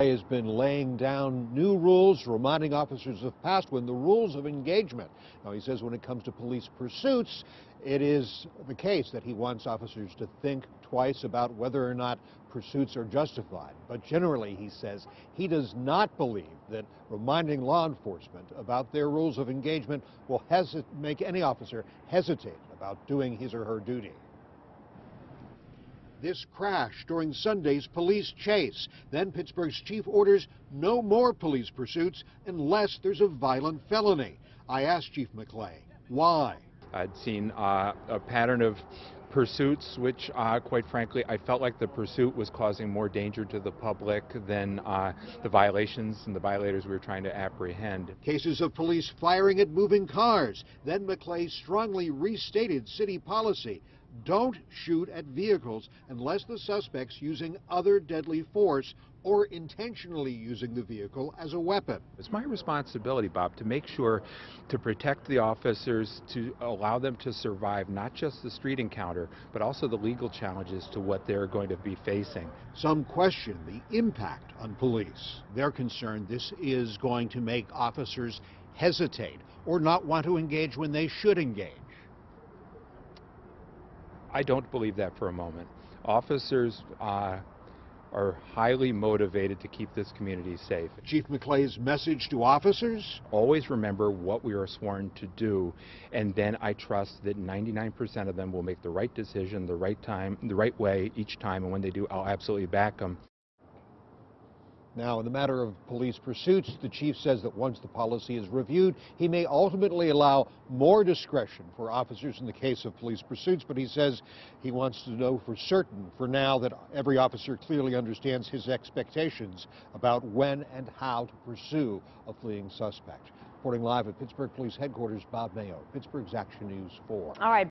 Has been laying down new rules, reminding officers of past ones, the rules of engagement. Now, he says when it comes to police pursuits, it is the case that he wants officers to think twice about whether or not pursuits are justified. But generally, he says, he does not believe that reminding law enforcement about their rules of engagement will make any officer hesitate about doing his or her duty. This crash during Sunday's police chase. Then Pittsburgh's chief orders no more police pursuits unless there's a violent felony. I asked Chief McClay why. I'd seen a pattern of pursuits which, quite frankly, I felt like the pursuit was causing more danger to the public than the violations and the violators we were trying to apprehend. Cases of police firing at moving cars. Then McClay strongly restated city policy. Don't shoot at vehicles unless the suspect's using other deadly force or intentionally using the vehicle as a weapon. It's my responsibility, Bob, to make sure to protect the officers, to allow them to survive not just the street encounter, but also the legal challenges to what they're going to be facing. Some question the impact on police. They're concerned this is going to make officers hesitate or not want to engage when they should engage. I don't believe that for a moment. Officers are highly motivated to keep this community safe. Chief McClay's message to officers? Always remember what we are sworn to do, and then I trust that 99% of them will make the right decision, the right time, the right way each time, and when they do, I'll absolutely back them. Now, in the matter of police pursuits, the chief says that once the policy is reviewed, he may ultimately allow more discretion for officers in the case of police pursuits, but he says he wants to know for certain, for now, that every officer clearly understands his expectations about when and how to pursue a fleeing suspect. Reporting live at Pittsburgh Police Headquarters, Bob Mayo, Pittsburgh's Action News 4. All right.